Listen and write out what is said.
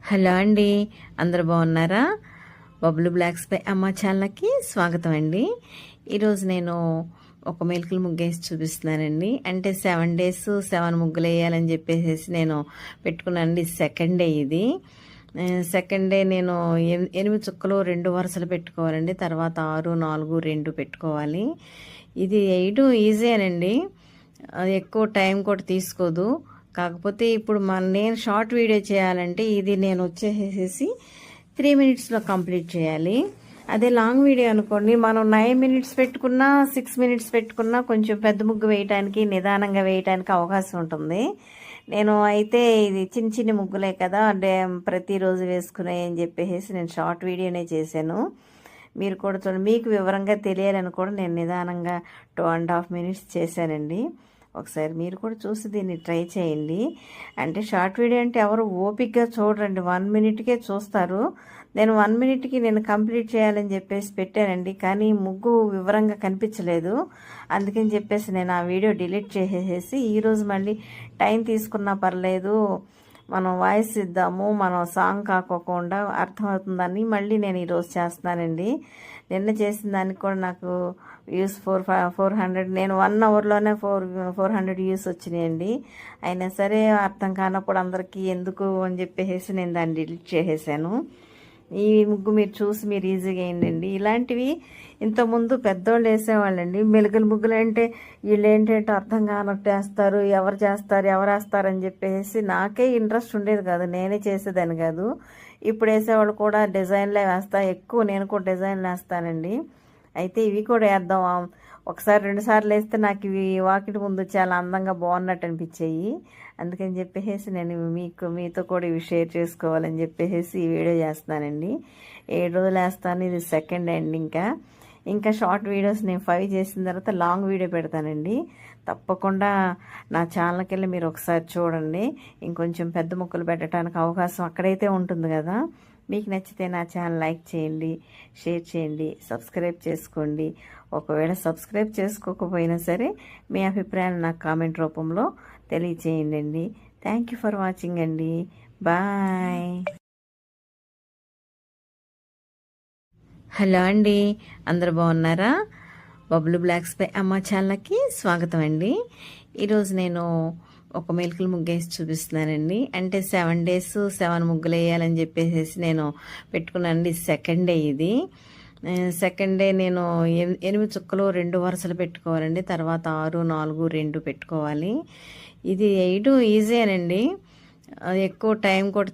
Hello అండి, అందరు బాగున్నారా? బబ్లు బ్లాక్స్ పై అమ్మ ఛానల్కి స్వాగతం అండి. ఈరోజు నేను ఒక మెలికలు ముగ్గేసి చూపిస్తున్నానండి. అంటే 7 days 7 ముగ్గులు వేయాలని చెప్పేసి నేను పెట్టుకున్నానండి. సెకండ్ డే ఇది. సెకండ్ డే నేను 8 చుక్కలు 2 వరుసలు పెట్టుకోవాలండి. తర్వాత 6, 4, 2 పెట్టుకోవాలి. ఇది వేయడం ఈజీనండి, ఎక్కువ టైం కూడా తీసుకోదు. కాకపోతే ఇప్పుడు నేను షార్ట్ వీడియో చేయాలంటే ఇది నేను వచ్చేసేసి 3 minutesలో కంప్లీట్ చేయాలి. అదే లాంగ్ వీడియో అనుకోండి, మనం 9 minutes పెట్టుకున్నా 6 minutes పెట్టుకున్నా కొంచెం పెద్ద ముగ్గు వేయటానికి, నిదానంగా వేయటానికి అవకాశం ఉంటుంది. నేను అయితే ఇది చిన్న చిన్న ముగ్గులే కదా, ప్రతిరోజు వేసుకునే అని చెప్పేసి నేను షార్ట్ వీడియోనే చేశాను. మీరు కూడా చూడండి, మీకు వివరంగా తెలియాలని కూడా నేను నిదానంగా 2.5 minutes చేశానండి. ఒకసారి మీరు కూడా చూసి దీన్ని ట్రై చేయండి. అంటే షార్ట్ వీడియో అంటే ఎవరు ఓపిక్గా చూడరండి, 1 minute చూస్తారు. నేను 1 minute నేను కంప్లీట్ చేయాలని చెప్పేసి పెట్టానండి, కానీ ముగ్గు వివరంగా కనిపించలేదు. అందుకని చెప్పేసి నేను ఆ వీడియో డిలీట్ చేసేసి ఈరోజు మళ్ళీ టైం తీసుకున్నా పర్లేదు, మనం వాయిస్ ఇద్దాము, మనం సాంగ్ కాకోకుండా అర్థమవుతుందని మళ్ళీ నేను ఈరోజు చేస్తున్నానండి. నిన్న చేసిన దానికి కూడా నాకు వ్యూస్ 400, నేను 1 hourలోనే 400 వ్యూస్ వచ్చినాయండి. అయినా సరే అర్థం కానప్పుడు అందరికీ ఎందుకు అని చెప్పేసి నేను దాన్ని డిలీట్ చేసేసాను. ఈ ముగ్గు మీరు చూసి మీరు ఈజీగా వేయండి. ఇలాంటివి ఇంతకుముందు పెద్దోళ్ళు వేసేవాళ్ళండి. మెలుగుల ముగ్గులు అంటే వీళ్ళు ఏంటంటే అర్థం కానట్టు వేస్తారు, ఎవరు వేస్తారని చెప్పేసి నాకే ఇంట్రెస్ట్ ఉండేది కాదు, నేనే చేసేదాన్ని కాదు. ఇప్పుడు వేసేవాళ్ళు కూడా డిజైన్లే వేస్తా, ఎక్కువ నేను కూడా డిజైన్లు వేస్తానండి. అయితే ఇవి కూడా వేద్దాం, ఒకసారి 2 సార్లు వేస్తే నాకు ఇవి వాకిటి ముందు చాలా అందంగా బాగున్నట్టు అనిపించాయి. అందుకని చెప్పేసి నేను మీతో కూడా ఇవి షేర్ చేసుకోవాలని చెప్పేసి ఈ వీడియో చేస్తున్నానండి. 7 రోజులు వేస్తాను, ఇది సెకండ్ ఎండ్. ఇంకా షార్ట్ వీడియోస్ నేను 5 చేసిన తర్వాత లాంగ్ వీడియో పెడతానండి. తప్పకుండా నా ఛానల్కి వెళ్ళి మీరు ఒకసారి చూడండి. ఇంకొంచెం పెద్ద ముక్కలు పెట్టడానికి అవకాశం అక్కడైతే ఉంటుంది కదా. మీకు నచ్చితే నా ఛానల్ లైక్ చేయండి, షేర్ చేయండి, సబ్స్క్రైబ్ చేసుకోండి. ఒకవేళ సబ్స్క్రైబ్ చేసుకోకపోయినా సరే మీ అభిప్రాయాలు నాకు కామెంట్ రూపంలో తెలియచేయండి. థ్యాంక్ యూ ఫర్ వాచింగ్ అండి. బాయ్. హలో అండి, అందరు బాగున్నారా? బబ్లు బ్లాక్స్ పై అమ్మ ఛానల్కి స్వాగతం అండి. ఈరోజు నేను ఒక మెలికలు ముగ్గేసి చూపిస్తున్నానండి. అంటే 7 days 7 ముగ్గులు వేయాలని చెప్పేసి నేను పెట్టుకున్నానండి. సెకండ్ డే ఇది. సెకండ్ డే నేను 8 చుక్కలు 2 వరుసలు పెట్టుకోవాలండి. తర్వాత 6, 4, 2 పెట్టుకోవాలి. ఇది వేయడం ఈజీనండి, ఎక్కువ టైం కూడా